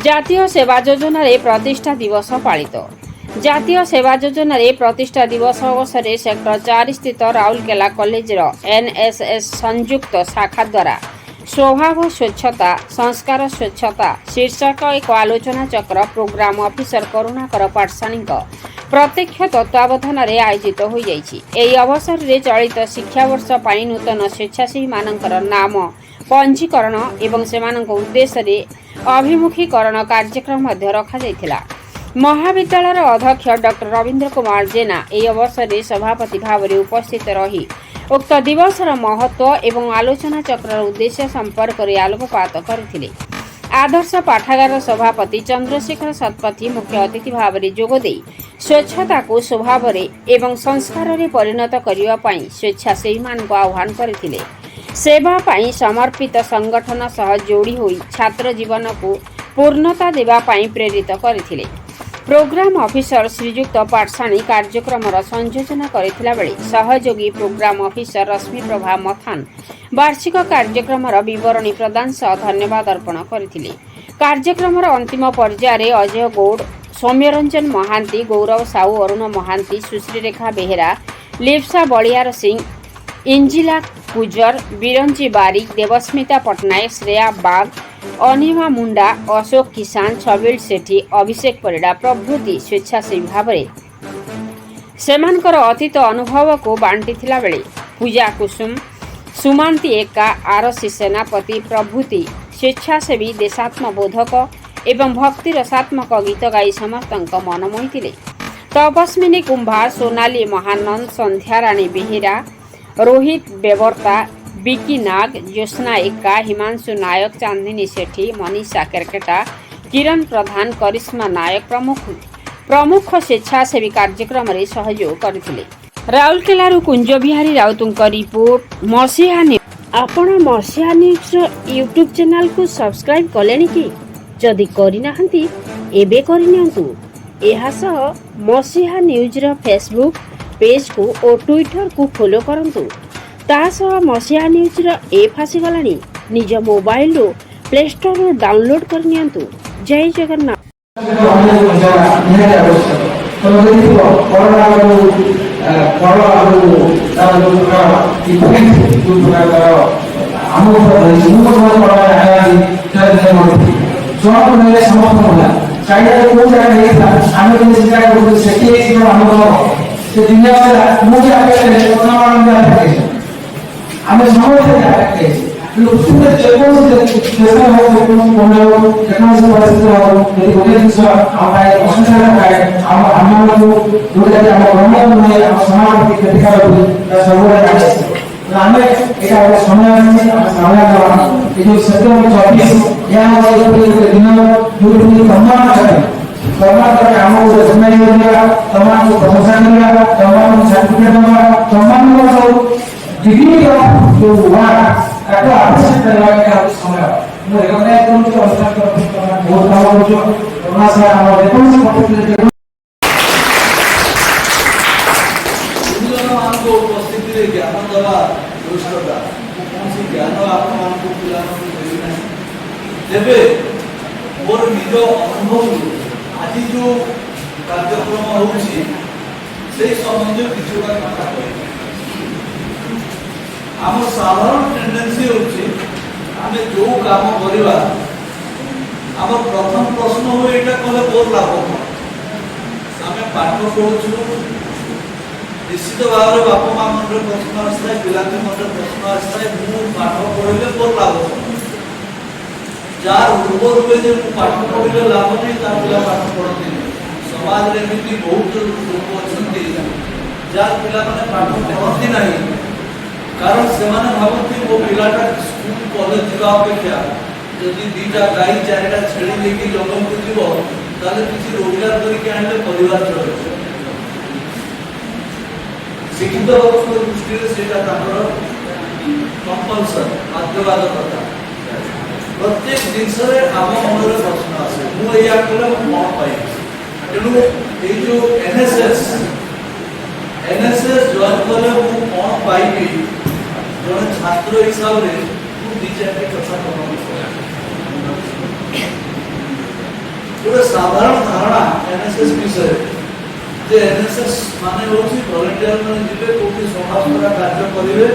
জাতীয় সেবা যোজনার প্রতিষ্ঠা দিবস পালিত। জাতীয় সেবা যোজনার প্রতিষ্ঠা দিবস অবসরে সেক্টর 4 স্থিত রাউরকেলা কলেজর এনএসএস সংযুক্ত শাখা দ্বারা স্বভাব স্বচ্ছতা সংস্কার স্বচ্ছতা শীর্ষক এক আলোচনা চক্র প্রোগ্রাম অফিসর করুণাকর পাটসাণীଙ୍କ প্রত্যক্ষ তত্ত্বাবধাନରେ আয়োজিত ହୋଇଯାଇଛି। ଏହି ଅବସରରେ ଚଳିତ ଶିକ୍ଷାବର୍ଷ ପାଇଁ ନୂତନ ସ୍ୱେଚ୍ଛାସେବୀମାନଙ୍କର ନାମ ପଞ୍ଜୀକରଣ ଏବଂ ସେମାନଙ୍କ ଉଦ୍ଦେଶ୍ୟରେ ଅଭିମୁଖୀକରଣ କାର୍ଯ୍ୟକ୍ରମ ମଧ୍ୟ ରଖାଯାଇଥିଲା। ମହାବିଦ୍ୟାଳୟର ଅଧ୍ୟକ୍ଷ ଡକ୍ଟର ରବୀନ୍ଦ୍ର କୁମାର ଜେନା ଏହି ଅବସରରେ ସଭାପତି ଭାବରେ ଉପସ୍ଥିତ ରହି ଉକ୍ତ ଦିବସର ମହତ୍ତ୍ୱ ଏବଂ ଆଲୋଚନା ଚକ୍ରର ଉଦ୍ଦେଶ୍ୟ ସମ୍ପର୍କରେ ଆଲୋକପାତ କରିଥିଲେ। ଆଦର୍ଶ ପାଠାଗାର ସଭାପତି ଚନ୍ଦ୍ରଶେଖର ଶତପଥୀ ମୁଖ୍ୟ ଅତିଥି ଭାବରେ ଯୋଗଦେଇ ସ୍ୱଚ୍ଛତାକୁ ସ୍ୱଭାବରେ ଏବଂ ସଂସ୍କାରରେ ପରିଣତ କରିବା ପାଇଁ ସ୍ୱେଚ୍ଛାସେବୀମାନଙ୍କୁ ଆହ୍ୱାନ କରିଥିଲେ। ସେବା ପାଇଁ ସମର୍ପିତ ସଂଗଠନ ସହ ଯୋଡ଼ି ହୋଇ ଛାତ୍ର ଜୀବନକୁ ପୂର୍ଣ୍ଣତା ଦେବା ପାଇଁ ପ୍ରେରିତ କରିଥିଲେ। ପ୍ରୋଗ୍ରାମ ଅଫିସର ଶ୍ରୀଯୁକ୍ତ ପାଟସାଣୀ କାର୍ଯ୍ୟକ୍ରମର ସଂଯୋଜନା କରିଥିଲା ବେଳେ ସହଯୋଗୀ ପ୍ରୋଗ୍ରାମ ଅଫିସର ରଶ୍ମିପ୍ରଭା ମଥାନ ବାର୍ଷିକ କାର୍ଯ୍ୟକ୍ରମର ବିବରଣୀ ପ୍ରଦାନ ସହ ଧନ୍ୟବାଦ ଅର୍ପଣ କରିଥିଲେ। କାର୍ଯ୍ୟକ୍ରମର ଅନ୍ତିମ ପର୍ଯ୍ୟାୟରେ ଅଜୟ ଗୌଡ଼, ସୌମ୍ୟରଞ୍ଜନ ମହାନ୍ତି, ଗୌରବ ସାହୁ, ଅରୁଣ ମହାନ୍ତି, ସୁଶ୍ରୀରେଖା ବେହେରା, ଲିପ୍ସା ବଳିଆର ସିଂ, ଇଞ୍ଜିଲା କୁଜର, ବିରଞ୍ଜି ବାରିକ, ଦେବସ୍ମିତା ପଟ୍ଟନାୟକ, ଶ୍ରେୟା ବାଗ, ଅନିମା ମୁଣ୍ଡା, ଅଶୋକ କିଷାନ, ଛବିଳ ସେଠୀ, ଅଭିଷେକ ପରିଡ଼ା ପ୍ରଭୃତି ସ୍ୱେଚ୍ଛାସେବୀ ଭାବରେ ସେମାନଙ୍କର ଅତୀତ ଅନୁଭବକୁ ବାଣ୍ଟିଥିଲା ବେଳେ ପୂଜା କୁସୁମ, ସୁମାନ୍ତି ଏକା, ଆରସି ସେନାପତି ପ୍ରଭୃତି ସ୍ୱେଚ୍ଛାସେବୀ ଦେଶାତ୍ମବୋଧକ ଏବଂ ଭକ୍ତି ରସାତ୍ମକ ଗୀତ ଗାଇ ସମସ୍ତଙ୍କ ମନ ମୋହିଥିଲେ। ତପସ୍ମିନୀ କୁମ୍ଭାର, ସୋନାଲି ମହାନନ୍ଦ, ସନ୍ଧ୍ୟାରାଣୀ ବେହେରା, ରୋହିତ ବେବର୍ତ୍ତା, ବିକି ନାଗ, ଜ୍ୟୋତ୍ସ୍ନା ଏକା, ହିମାଂଶୁ ନାୟକ, ଚାନ୍ଦିନୀ ସେଠୀ, ମନୀଷା କେରକେଟା, କିରଣ ପ୍ରଧାନ, କରିଶ୍ମା ନାୟକ ପ୍ରମୁଖ ସ୍ୱେଚ୍ଛାସେବୀ କାର୍ଯ୍ୟକ୍ରମରେ ସହଯୋଗ କରିଥିଲେ। ରାଉରକେଲାରୁ କୁଞ୍ଜ ବିହାରୀ ରାଉତଙ୍କ ରିପୋର୍ଟ, ମସିହା ନ୍ୟୁଜ୍। ଆପଣ ମସିହା ନ୍ୟୁଜ୍ର ୟୁଟ୍ୟୁବ୍ ଚ୍ୟାନେଲକୁ ସବସ୍କ୍ରାଇବ୍ କଲେଣି କି? ଯଦି କରିନାହାନ୍ତି ଏବେ କରିନିଅନ୍ତୁ। ଏହା ସହ ମସିହା ନ୍ୟୁଜ୍ର ଫେସବୁକ୍ ପେଜ୍କୁ ଓ ଟ୍ୱିଟରକୁ ଫଲୋ କରନ୍ତୁ। ତା ସହ ମସିହା ନ୍ୟୁଜ୍ର ଏପ୍ ଆସିଗଲାଣି, ନିଜ ମୋବାଇଲରୁ ପ୍ଲେ ଷ୍ଟୋରରୁ ଡାଉନଲୋଡ୍ କରିନିଅନ୍ତୁ। ଜୟ ଜଗନ୍ନାଥ। ଆମେ ସମସ୍ତେ ଯେକୌଣସି ପରିସ୍ଥିତି ହଉ, ଯଦି ଗୋଟେ ଜିନିଷ ଆମ ପାଇଁ ଅସୁବିଧା ଥାଏ, ଆମମାନଙ୍କୁ ଯୋଉଟାକି ଆମ ଗ୍ରହଣ ନୁହେଁ, ଆମ ସମାଜ ପ୍ରତି କ୍ଷତିକାରକ ହୁଏ, ସବୁବେଳେ ଜାଣିଛୁ। ଆମେ ଏଇଟା ଗୋଟେ ସମୟ ଅଛି, ଆମେ ସମୟ ଦେବା। ଏ ଯୋଉ ସେପ୍ଟେମ୍ବର 24 ଏହା ଗୋଟେ ଦିନ ଯୋଉଠି ସମ୍ମାନ କରେ, ସମ୍ମାନ କରେ, ଆମକୁ ସମ୍ମାନ କରିବା, ସମ୍ମାନକୁ ପ୍ରଶଂସା କରିବା, ସମ୍ମାନକୁ ସାର୍ଟିଫିକେଟ୍ ଦେବା, ସମ୍ମାନକୁ डिग्री ऑफ जो हुआ ताको आवश्यक करवा के आ समय मु रिकॉग्नाइज करू कि अनुष्ठान करना बहुत काम करू कोरोना से हम देखो से पॉपुलर हमको उपस्थिति रे ज्ञान दवा दुष्टता कौन सी ज्ञान आपन हमको पिलानो देबे नहीं देबे मोर निज अनुभव आज जो कार्यक्रम होउची से संबंध किछु का कथा कहि आम साधारण टेंडेंसी होची आमे जो काम करिबा आम प्रथम प्रश्न हो एटा कले बोर लाभ आमे पाठ पढुछु निश्चित भाव रे बापा मां मन रे प्रश्न आस्ताय पिला के मन रे प्रश्न आस्ताय मु पाठ पढिले बोर लाभ जार रूप रूपे जे मु पाठ पढिले लाभ नहीं ता पिला पाठ पढती समाज रे एमिति बहुत लोक अछंती जार पिला माने पाठ पढती नहीं कारण से भावती वो पिलाटा स्कूल कॉलेज जावा अपेक्षा जदि दीटा गाई चारिटा छेड़ी लेके जंगल को जीव ताले किसी रोजगार करके आने परिवार चले शिक्षित दृष्टि से कंपलसन बाध्यबाधकता प्रत्येक जिनस आम मन प्रश्न आसे मुझे कले कौन पाई तेणु ये जो एनएसएस जॉइन कले कौन पाइबी जन छात्र हिसाब से दी चार कथा गोटे साधारण धारणा एनएसएस विषय जे एनएसएस माने होची वॉलंटियर माने जिबे कोठी समाज सेवा कार्य करिवे